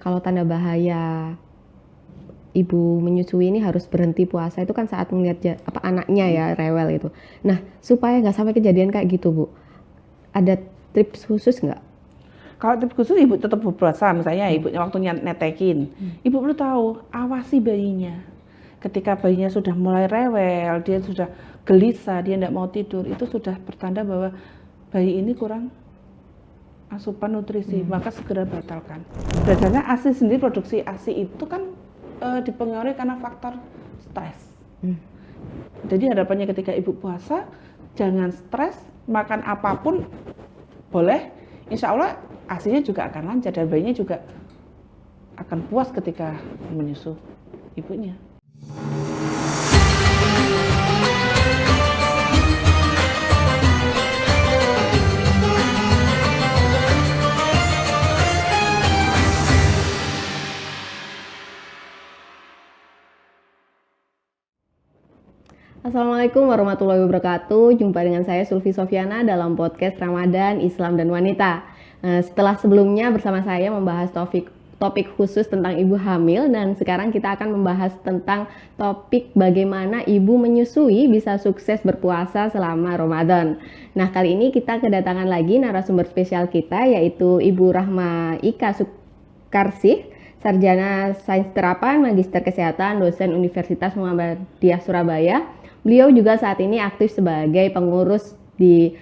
Kalau tanda bahaya ibu menyusui ini harus berhenti puasa itu kan saat melihat anaknya ya rewel itu. Nah, supaya nggak sampai kejadian kayak gitu, Bu, ada tips khusus nggak? Kalau tips khusus ibu tetap berpuasa, misalnya ibunya waktu netekin, ibu perlu tahu, awasi bayinya. Ketika bayinya sudah mulai rewel, dia sudah gelisah, dia tidak mau tidur, itu sudah pertanda bahwa bayi ini kurang asupan nutrisi, maka segera batalkan. Biasanya ASI sendiri, produksi ASI itu kan dipengaruhi karena faktor stres. Jadi harapannya ketika ibu puasa, jangan stres, makan apapun boleh, insya Allah ASI-nya juga akan lancar dan bayinya juga akan puas ketika menyusu ibunya. Assalamualaikum warahmatullahi wabarakatuh. Jumpa dengan saya Sulfi Sofiana dalam podcast Ramadan, Islam dan Wanita. Setelah sebelumnya bersama saya membahas topik khusus tentang ibu hamil, dan sekarang kita akan membahas tentang topik bagaimana ibu menyusui bisa sukses berpuasa selama Ramadan. Nah, kali ini kita kedatangan lagi narasumber spesial kita, yaitu Ibu Rahma Ika Sukarsih, Sarjana Sains Terapan, Magister Kesehatan, dosen Universitas Muhammadiyah Surabaya. Beliau juga saat ini aktif sebagai pengurus di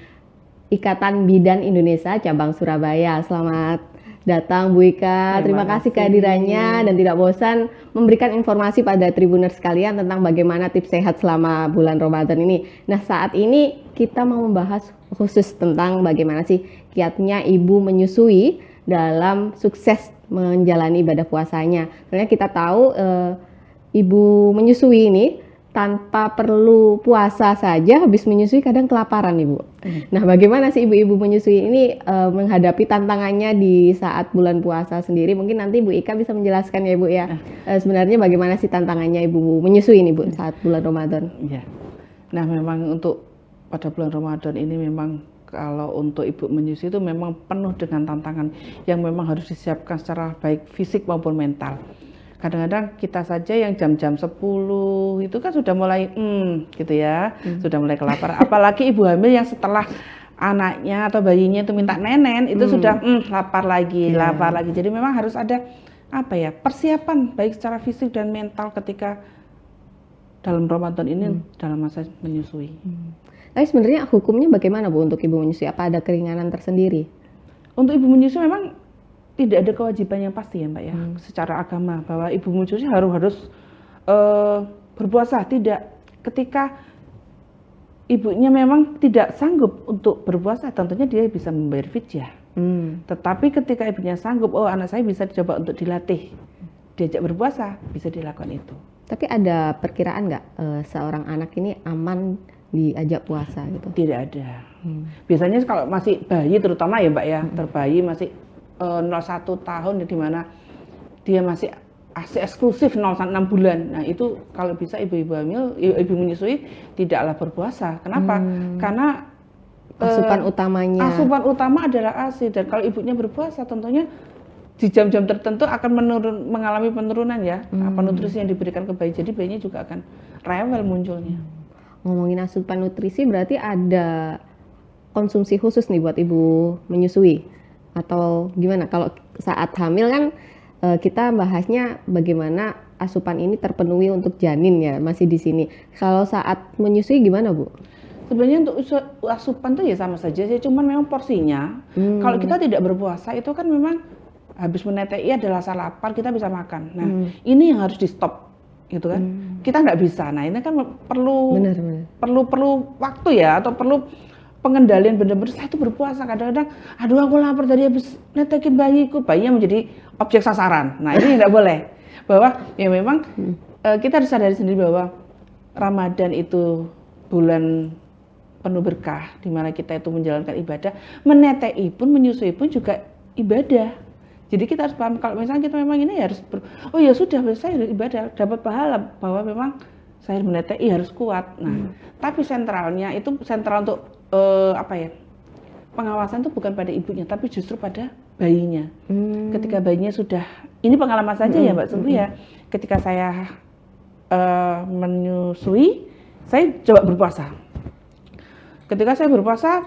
Ikatan Bidan Indonesia Cabang Surabaya. Selamat datang Bu Ika. Terima kasih kehadirannya dan tidak bosan memberikan informasi pada Tribuners sekalian tentang bagaimana tips sehat selama bulan Ramadan ini. Nah, saat ini kita mau membahas khusus tentang bagaimana sih kiatnya ibu menyusui dalam sukses menjalani ibadah puasanya. Karena kita tahu ibu menyusui ini tanpa perlu puasa saja habis menyusui kadang kelaparan Ibu. Nah, bagaimana sih ibu-ibu menyusui ini menghadapi tantangannya di saat bulan puasa sendiri? Mungkin nanti Bu Ika bisa menjelaskan ya Bu ya. Sebenarnya bagaimana sih tantangannya ibu menyusui ini Bu saat bulan Ramadan? Ya. Nah, memang untuk pada bulan Ramadan ini memang kalau untuk ibu menyusui itu memang penuh dengan tantangan yang memang harus disiapkan secara baik fisik maupun mental. Kadang-kadang kita saja yang jam-jam 10 itu kan sudah mulai gitu ya, sudah mulai kelaparan. Apalagi ibu hamil yang setelah anaknya atau bayinya itu minta nenen, itu sudah lapar lagi. Jadi memang harus ada persiapan baik secara fisik dan mental ketika dalam Ramadan ini dalam masa menyusui. Tapi sebenarnya hukumnya bagaimana Bu untuk ibu menyusui? Apa ada keringanan tersendiri? Untuk ibu menyusui memang tidak ada kewajiban yang pasti ya Mbak ya, secara agama bahwa ibu menyusui harus berpuasa, tidak. Ketika ibunya memang tidak sanggup untuk berpuasa, tentunya dia bisa membayar fidyah. Tetapi ketika ibunya sanggup, anak saya bisa dicoba untuk dilatih, diajak berpuasa, bisa dilakukan itu. Tapi ada perkiraan nggak seorang anak ini aman diajak puasa gitu? Tidak ada. Biasanya kalau masih bayi terutama ya Mbak ya, terbayi masih 0-1 tahun di mana dia masih ASI eksklusif 0-6 bulan. Nah, itu kalau bisa ibu-ibu hamil, ibu menyusui tidaklah berpuasa. Kenapa? Karena asupan utama adalah ASI, dan kalau ibunya berpuasa tentunya di jam-jam tertentu akan mengalami penurunan ya, nutrisi yang diberikan ke bayi. Jadi bayinya juga akan rewel munculnya. Ngomongin asupan nutrisi berarti ada konsumsi khusus nih buat ibu menyusui atau gimana? Kalau saat hamil kan kita bahasnya bagaimana asupan ini terpenuhi untuk janin ya, masih di sini. Kalau saat menyusui gimana Bu? Sebenarnya untuk asupan tuh ya sama saja, cuman memang porsinya. Kalau kita tidak berpuasa itu kan memang habis menetei adalah rasa lapar, kita bisa makan. Nah, ini yang harus di stop gitu kan. Kita nggak bisa. Nah, ini kan perlu waktu ya, atau perlu pengendalian benar-benar. Saya tuh berpuasa kadang-kadang, aduh aku lapar tadi habis netekin bayinya menjadi objek sasaran. Nah, ini nggak boleh. Bahwa ya memang kita harus sadari sendiri bahwa Ramadan itu bulan penuh berkah, di mana kita itu menjalankan ibadah. Menetei pun, menyusui pun juga ibadah. Jadi kita harus paham kalau misalnya kita memang ini harus ya sudah, saya ibadah, dapat pahala, bahwa memang saya menetei harus kuat. Nah, tapi sentral untuk pengawasan itu bukan pada ibunya, tapi justru pada bayinya. Ketika bayinya sudah, ini pengalaman saja ya Mbak Sulfi ya, ketika saya menyusui, saya coba berpuasa. Ketika saya berpuasa,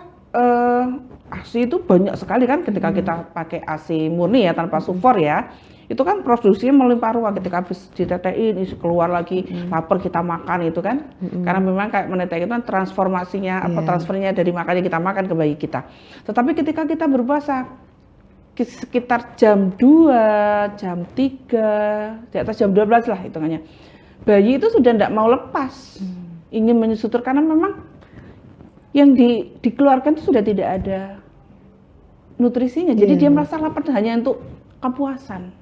ASI itu banyak sekali kan, ketika kita pakai ASI murni ya, tanpa sulfur ya, itu kan produksinya melimpah ruah. Ketika habis ditetein, keluar lagi, lapar kita makan itu kan, karena memang kayak menetek itu kan transformasinya, transfernya dari makannya kita makan ke bayi kita. Tetapi ketika kita berpuasa, sekitar jam 2, jam 3, di atas jam 12 lah hitungannya, bayi itu sudah tidak mau lepas, ingin menyusutur, karena memang yang dikeluarkan itu sudah tidak ada nutrisinya, jadi dia merasa lapar hanya untuk kepuasan.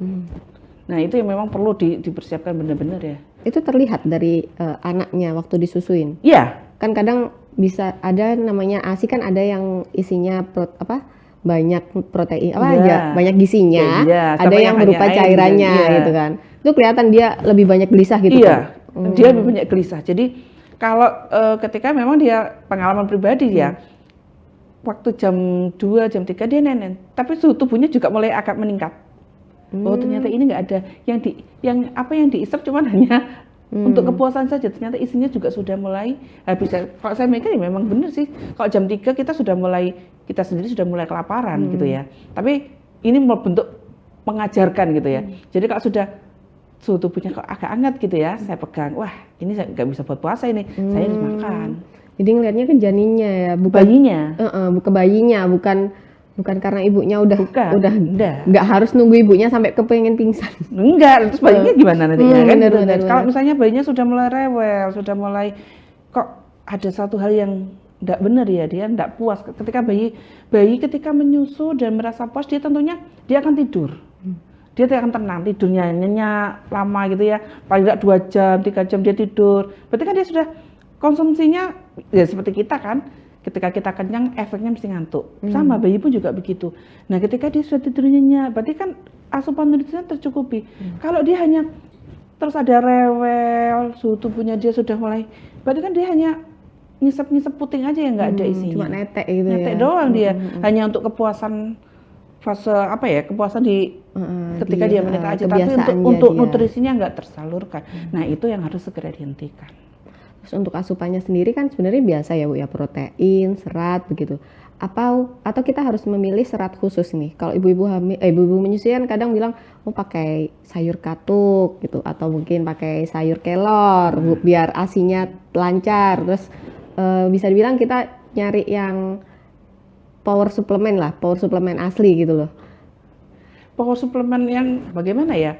Nah itu yang memang perlu dipersiapkan benar-benar ya. Itu terlihat dari anaknya waktu disusuin? Iya. Kan kadang bisa ada namanya ASI kan, ada yang isinya banyak protein aja, banyak gizinya, ada yang berupa cairannya gitu kan. Itu kelihatan dia lebih banyak gelisah gitu kan. Dia lebih banyak gelisah. Jadi kalau ketika memang dia pengalaman pribadi ya, waktu jam 2, jam 3 dia nenen, tapi suhu tubuhnya juga mulai agak meningkat. Oh ternyata ini nggak ada yang diisap cuman hanya untuk kepuasan saja, ternyata isinya juga sudah mulai habis. Kalau saya mikir ya memang benar sih, kalau jam 3 kita sendiri sudah mulai kelaparan gitu ya. Tapi ini bentuk mengajarkan gitu ya. Jadi kalau sudah suhu tubuhnya kok agak hangat gitu ya, saya pegang, wah ini saya nggak bisa buat puasa ini, saya harus makan. Jadi ngelihatnya ke janinnya ya, bukan bayinya. Bukan bayinya, bukan karena ibunya udah nggak harus nunggu ibunya sampai kepengen pingsan. Enggak, terus bayinya gimana nanti ya kan? Bener. Kalau misalnya bayinya sudah mulai rewel, sudah mulai kok ada satu hal yang enggak benar ya, dia enggak puas. Ketika bayi ketika menyusu dan merasa puas, dia tentunya dia akan tidur. Dia akan tenang, tidurnya nyenyak lama gitu ya, paling enggak 2 jam, 3 jam dia tidur. Berarti kan dia sudah konsumsinya ya seperti kita kan. Ketika kita kenyang, efeknya mesti ngantuk. Sama bayi pun juga begitu. Nah, ketika dia sudah tidur nyenyak, berarti kan asupan nutrisinya tercukupi. Kalau dia hanya terus ada rewel, suhu tubuhnya dia sudah mulai, berarti kan dia hanya ngisep puting aja yang nggak ada isinya. Cuma netek gitu netek doang dia, hanya untuk kepuasan fase kepuasan ketika dia menetek aja, tapi untuk nutrisinya nggak tersalurkan. Nah, itu yang harus segera dihentikan. Terus untuk asupannya sendiri kan sebenarnya biasa ya Bu ya, protein, serat begitu. Atau kita harus memilih serat khusus nih. Kalau ibu-ibu menyusui kan kadang bilang mau pakai sayur katuk gitu, atau mungkin pakai sayur kelor biar ASINya lancar. Terus bisa dibilang kita nyari yang power suplemen asli gitu loh. Power suplemen yang bagaimana ya?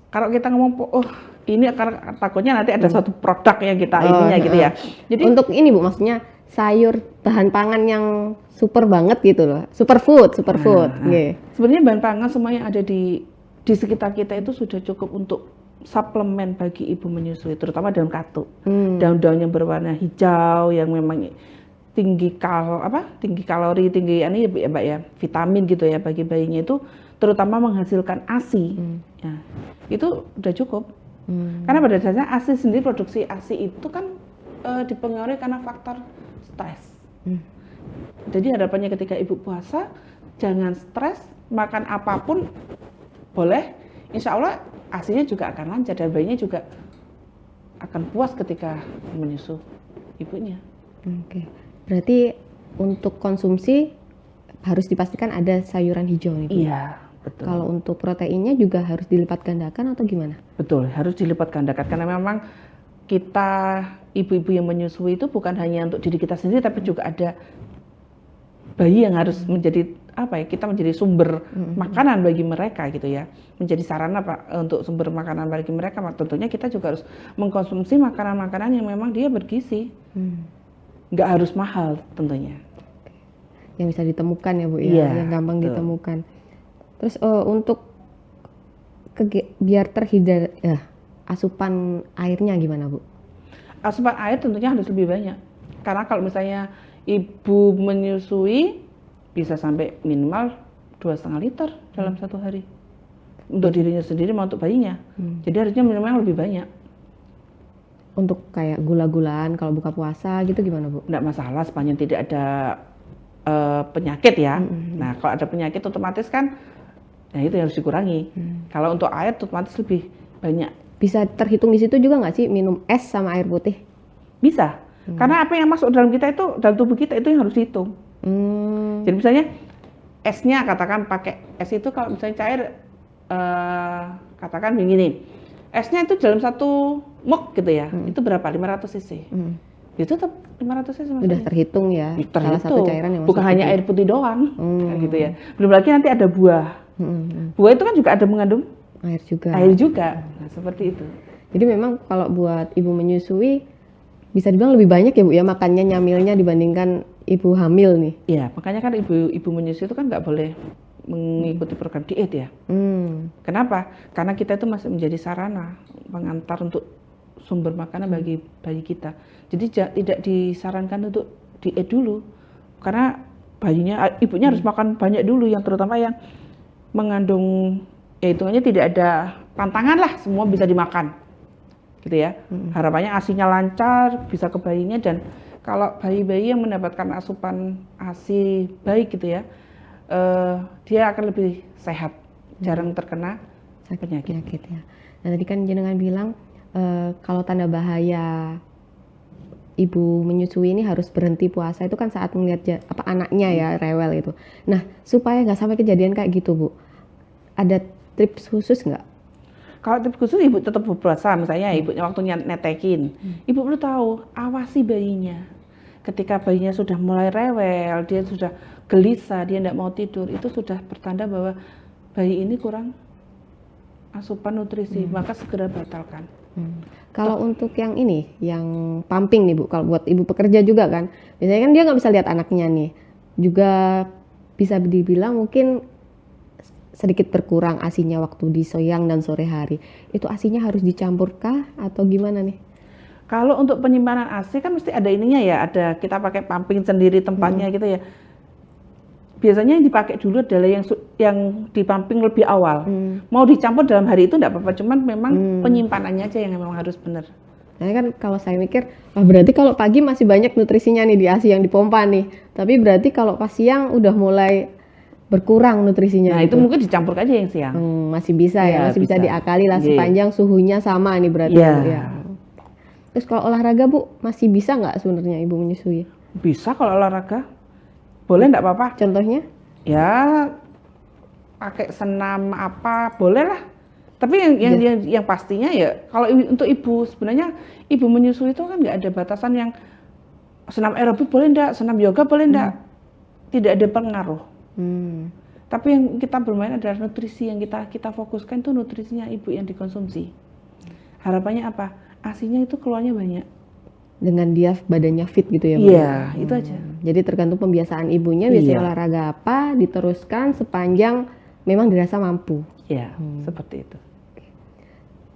Kalau kita ngomong ini karena takutnya nanti ada satu produk yang kita ininya gitu ya. Jadi untuk ini Bu, maksudnya sayur bahan pangan yang super banget gitu loh, superfood. Sebenarnya bahan pangan semua yang ada di sekitar kita itu sudah cukup untuk suplemen bagi ibu menyusui, terutama daun katuk, daun-daun yang berwarna hijau yang memang tinggi kalori, tinggi ini ya Mbak ya, vitamin gitu ya bagi bayinya itu, terutama menghasilkan ASI. Ya, itu udah cukup. Karena pada dasarnya ASI sendiri, produksi ASI itu kan dipengaruhi karena faktor stres. Jadi harapannya ketika ibu puasa jangan stres, makan apapun boleh, insya Allah ASINya juga akan lancar dan bayinya juga akan puas ketika menyusu ibunya. Oke, berarti untuk konsumsi harus dipastikan ada sayuran hijau nih Bu? Iya. Betul. Kalau untuk proteinnya juga harus dilipat gandakan atau gimana? Betul, harus dilipat gandakan karena memang kita ibu-ibu yang menyusui itu bukan hanya untuk diri kita sendiri, tapi juga ada bayi yang harus menjadi kita menjadi sumber makanan bagi mereka gitu ya, menjadi sarana untuk sumber makanan bagi mereka. Tentunya kita juga harus mengkonsumsi makanan-makanan yang memang dia bergizi, nggak harus mahal tentunya. Yang bisa ditemukan ya Bu ya, yang gampang ditemukan. Terus untuk biar terhindar asupan airnya gimana Bu? Asupan air tentunya harus lebih banyak. Karena kalau misalnya ibu menyusui bisa sampai minimal 2,5 liter dalam satu hari. Untuk dirinya sendiri maupun untuk bayinya. Jadi harusnya memang lebih banyak. Untuk kayak gula-gulaan kalau buka puasa gitu gimana Bu? Nggak masalah sepanjang tidak ada penyakit ya. Nah, kalau ada penyakit otomatis kan, nah itu harus dikurangi. Kalau untuk air otomatis lebih banyak. Bisa terhitung di situ juga nggak sih minum es sama air putih? Bisa. Karena apa yang masuk dalam kita itu, dalam tubuh kita itu yang harus dihitung. Jadi misalnya esnya katakan pakai es itu kalau misalnya cair, katakan begini, esnya itu dalam 1 mug gitu ya, itu berapa? 500 cc. Itu tetap 500 cc maksudnya. Udah terhitung ya, salah satu cairan yang bukan masuk hanya itu. air putih doang, kayak gitu ya. Belum lagi nanti ada buah. Buah itu kan juga ada mengandung Air juga. air juga. Nah, seperti itu. Jadi memang kalau buat ibu menyusui bisa dibilang lebih banyak ya Bu ya makannya nyamilnya dibandingkan ibu hamil nih. Iya, makanya kan ibu menyusui itu kan nggak boleh mengikuti program diet ya. Kenapa? Karena kita itu masih menjadi sarana pengantar untuk sumber makanan bagi bayi kita. Jadi tidak disarankan untuk diet dulu, karena ibunya harus makan banyak dulu, yang terutama yang mengandung, ya hitungannya tidak ada pantangan lah, semua bisa dimakan, gitu ya. Harapannya ASI-nya lancar, bisa ke bayinya, dan kalau bayi-bayi yang mendapatkan asupan ASI baik gitu ya, dia akan lebih sehat, jarang terkena penyakit ya. Nah tadi kan jenengan bilang kalau tanda bahaya ibu menyusui ini harus berhenti puasa itu kan saat melihat anaknya ya rewel itu. Nah supaya nggak sampai kejadian kayak gitu Bu, ada tips khusus nggak? Kalau tips khusus, ibu tetap berpuasa, misalnya ibunya waktu netekin, ibu perlu tahu, awasi bayinya. Ketika bayinya sudah mulai rewel, dia sudah gelisah, dia tidak mau tidur, itu sudah pertanda bahwa bayi ini kurang asupan nutrisi, maka segera batalkan. Kalau untuk yang ini, yang pumping nih Bu, kalau buat ibu pekerja juga kan, biasanya kan dia nggak bisa lihat anaknya nih, juga bisa dibilang mungkin sedikit berkurang ASINya waktu di siang dan sore hari. Itu ASINya harus dicampurkah atau gimana nih? Kalau untuk penyimpanan ASI kan mesti ada ininya ya, ada kita pakai pumping sendiri tempatnya gitu ya. Biasanya yang dipakai dulu adalah yang dipumping lebih awal. Mau dicampur dalam hari itu enggak apa-apa, cuman memang penyimpanannya aja yang memang harus benar. Nah kan kalau saya mikir, berarti kalau pagi masih banyak nutrisinya nih di ASI yang dipompa nih. Tapi berarti kalau pas siang udah mulai berkurang nutrisinya. Nah gitu. Itu mungkin dicampur aja yang siang. Masih bisa ya, masih bisa diakali lah sepanjang suhunya sama nih berarti. Ya. Terus kalau olahraga Bu, masih bisa nggak sebenarnya ibu menyusui? Bisa kalau olahraga, boleh nggak apa-apa. Contohnya? Ya pakai senam apa, boleh lah. Tapi yang pastinya ya, kalau untuk ibu sebenarnya ibu menyusui itu kan nggak ada batasan yang senam aerobik boleh nggak, senam yoga boleh nggak, tidak ada pengaruh. Tapi yang kita bermain adalah nutrisi, yang kita fokuskan itu nutrisinya ibu yang dikonsumsi. Harapannya apa? ASINya itu keluarnya banyak. Dengan dia badannya fit gitu ya Bu? Iya, itu aja. Jadi tergantung pembiasaan ibunya, biasanya olahraga apa, diteruskan sepanjang memang dirasa mampu. Iya, seperti itu.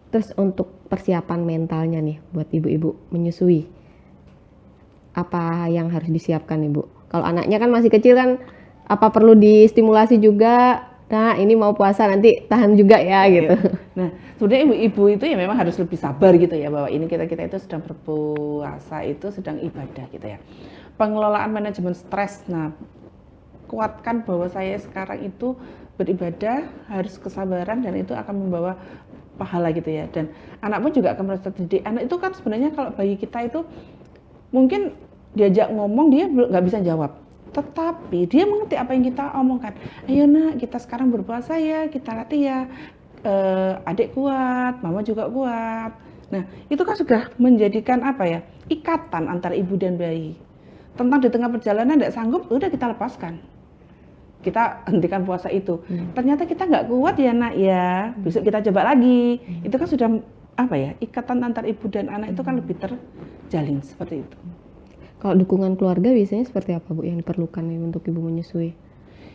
Terus untuk persiapan mentalnya nih buat ibu-ibu menyusui, apa yang harus disiapkan Ibu? Kalau anaknya kan masih kecil kan, apa perlu distimulasi juga? Nah ini mau puasa nanti tahan juga ya gitu. Nah sebenarnya ibu-ibu itu ya memang harus lebih sabar gitu ya, bahwa ini kita itu sedang berpuasa, itu sedang ibadah gitu ya. Pengelolaan manajemen stres, nah kuatkan bahwa saya sekarang itu beribadah harus kesabaran, dan itu akan membawa pahala gitu ya. Dan anak pun juga akan merasa terdidik. Anak itu kan sebenarnya kalau bayi kita itu mungkin diajak ngomong dia nggak bisa jawab, tetapi dia mengerti apa yang kita omongkan. Ayo nak, kita sekarang berpuasa ya, kita latih ya, adik kuat, mama juga kuat. Nah itu kan sudah menjadikan apa ya, ikatan antara ibu dan bayi. Tentang di tengah perjalanan tidak sanggup, udah kita lepaskan, kita hentikan puasa itu. Ternyata kita nggak kuat ya nak ya, besok kita coba lagi. Itu kan sudah apa ya, ikatan antar ibu dan anak itu kan lebih terjalin seperti itu. Kalau dukungan keluarga biasanya seperti apa Bu yang diperlukan untuk ibu menyusui?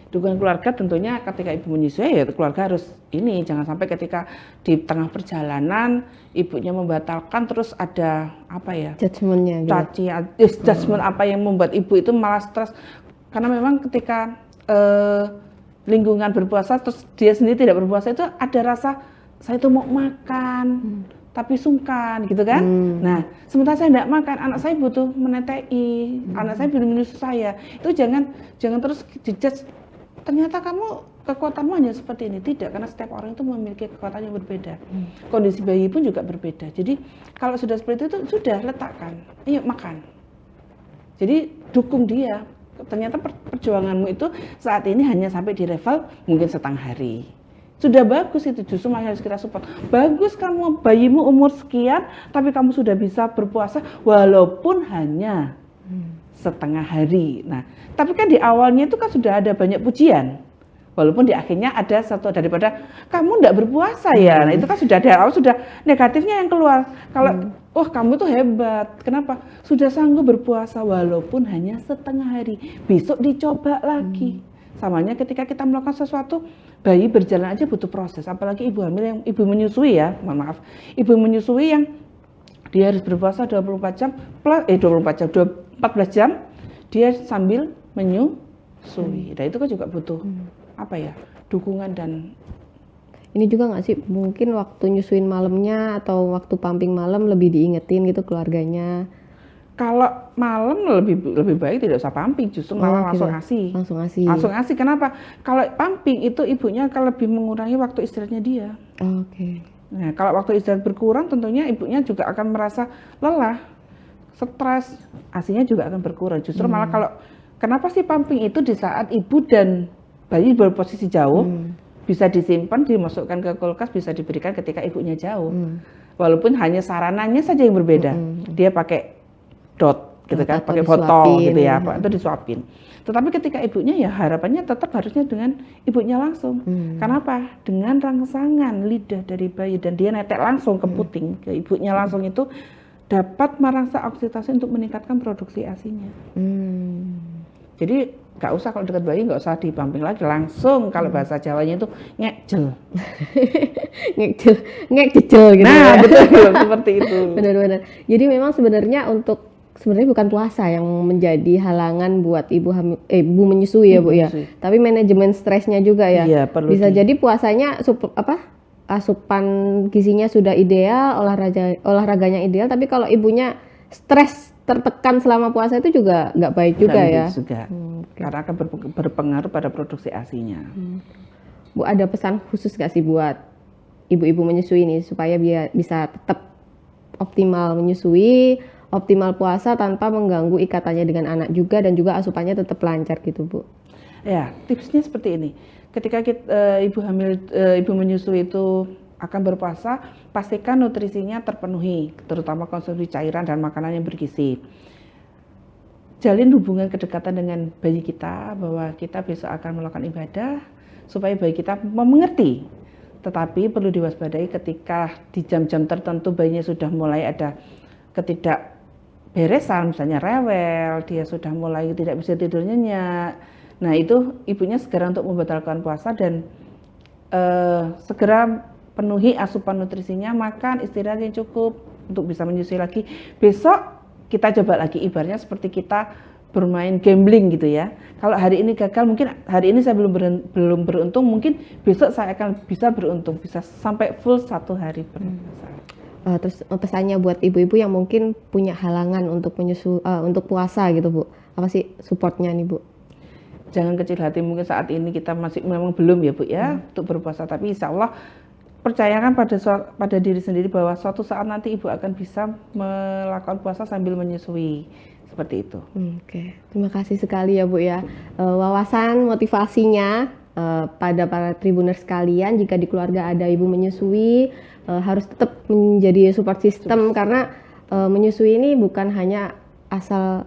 Dukungan keluarga tentunya ketika ibu menyusui ya keluarga harus ini, jangan sampai ketika di tengah perjalanan ibunya membatalkan, terus ada apa ya, judgementnya gitu. Judgement apa yang membuat ibu itu malah stres. Karena memang ketika lingkungan berpuasa terus dia sendiri tidak berpuasa, itu ada rasa saya itu mau makan, tapi sungkan gitu kan. Nah, sementara saya tidak makan, anak saya butuh menetei, anak saya butuh menyusu saya. Itu jangan terus dijudge, ternyata kamu kekuatanmu hanya seperti ini. Tidak, karena setiap orang itu memiliki kekuatan yang berbeda. Kondisi bayi pun juga berbeda. Jadi kalau sudah seperti itu, sudah letakkan, ayo makan. Jadi dukung dia. Ternyata perjuanganmu itu saat ini hanya sampai di level mungkin setengah hari. Sudah bagus itu, justru malah harus kita support. Bagus kamu, bayimu umur sekian, tapi kamu sudah bisa berpuasa walaupun hanya setengah hari. Nah, tapi kan di awalnya itu kan sudah ada banyak pujian. Walaupun di akhirnya ada satu daripada kamu enggak berpuasa ya. Nah, itu kan sudah ada, sudah negatifnya yang keluar. Kalau kamu tuh hebat. Kenapa? Sudah sanggup berpuasa walaupun hanya setengah hari. Besok dicoba lagi. Samanya ketika kita melakukan sesuatu, bayi berjalan aja butuh proses. Apalagi ibu hamil yang ibu menyusui ya, mohon maaf. Ibu menyusui yang dia harus berpuasa 24 jam, 14 jam, dia sambil menyusui. Nah itu kan juga butuh dukungan dan ini juga nggak sih mungkin waktu nyusuin malamnya atau waktu pumping malam lebih diingetin gitu keluarganya. Kalau malam lebih baik tidak usah pumping, justru malah langsung ngasih. Langsung ngasih. Kenapa? Kalau pumping itu ibunya akan lebih mengurangi waktu istirahatnya dia. Oke. Nah, kalau waktu istirahat berkurang tentunya ibunya juga akan merasa lelah, stres, ASI-nya juga akan berkurang. Justru malah kalau kenapa sih pumping itu di saat ibu dan bayi berposisi jauh, bisa disimpan, dimasukkan ke kulkas, bisa diberikan ketika ibunya jauh. Walaupun hanya sarananya saja yang berbeda. Dia pakai dot gitu kan, pakai botol gitu ya, atau disuapin. Tetapi ketika ibunya ya harapannya tetap harusnya dengan ibunya langsung. Kenapa? Dengan rangsangan lidah dari bayi dan dia netek langsung ke puting, ke ibunya langsung itu dapat merangsang oksitosin untuk meningkatkan produksi ASI-nya. Jadi nggak usah kalau dekat bayi nggak usah dipumping lagi, langsung kalau bahasa Jawanya itu ngejel. ngejel gitu. Nah, betul seperti itu. Benar-benar. Jadi memang sebenarnya bukan puasa yang menjadi halangan buat ibu menyusui ya Bu ya. Tapi manajemen stresnya juga ya. Iya, perlu bisa jadi puasanya asupan gizinya sudah ideal, olahraganya ideal, tapi kalau ibunya stres tertekan selama puasa itu juga nggak baik juga ya. Karena akan berpengaruh pada produksi ASI-nya. Bu, ada pesan khusus nggak sih buat ibu-ibu menyusui ini supaya bisa tetap optimal menyusui, optimal puasa tanpa mengganggu ikatannya dengan anak juga dan juga asupannya tetap lancar gitu Bu? Ya, tipsnya seperti ini. Ketika ibu menyusui itu akan berpuasa, pastikan nutrisinya terpenuhi, terutama konsumsi cairan dan makanan yang bergizi. Jalin hubungan kedekatan dengan bayi kita bahwa kita besok akan melakukan ibadah supaya bayi kita mengerti. Tetapi perlu diwaspadai ketika di jam-jam tertentu bayinya sudah mulai ada ketidakberesan, misalnya rewel, dia sudah mulai tidak bisa tidur nyenyak. Nah itu ibunya segera untuk membatalkan puasa dan segera penuhi asupan nutrisinya, makan, istirahat yang cukup untuk bisa menyusui lagi. Besok kita coba lagi, ibaratnya seperti kita bermain gambling gitu ya. Kalau hari ini gagal, mungkin hari ini saya belum beruntung, mungkin besok saya akan bisa beruntung, bisa sampai full 1 hari berpuasa. Terus pesannya buat ibu-ibu yang mungkin punya halangan untuk untuk puasa gitu Bu, apa sih supportnya nih Bu? Jangan kecil hati, mungkin saat ini kita memang belum ya Bu ya untuk berpuasa, tapi insya Allah percayakan pada diri sendiri bahwa suatu saat nanti ibu akan bisa melakukan puasa sambil menyusui, seperti itu. Oke. Terima kasih sekali ya Bu ya, wawasan motivasinya pada para Tribuners sekalian. Jika di keluarga ada ibu menyusui, harus tetap menjadi support system karena menyusui ini bukan hanya asal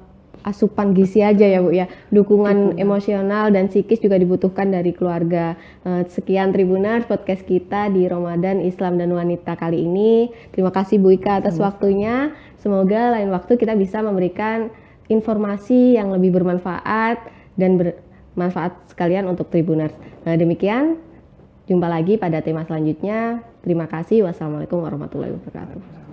asupan gizi aja ya Bu ya, dukungan emosional dan psikis juga dibutuhkan dari keluarga. Sekian Tribuners podcast kita di Ramadan Islam dan Wanita kali ini. Terima kasih Bu Ika atas waktunya. Semoga lain waktu kita bisa memberikan informasi yang lebih bermanfaat dan bermanfaat sekalian untuk Tribuners. Nah demikian, jumpa lagi pada tema selanjutnya. Terima kasih. Wassalamualaikum warahmatullahi wabarakatuh.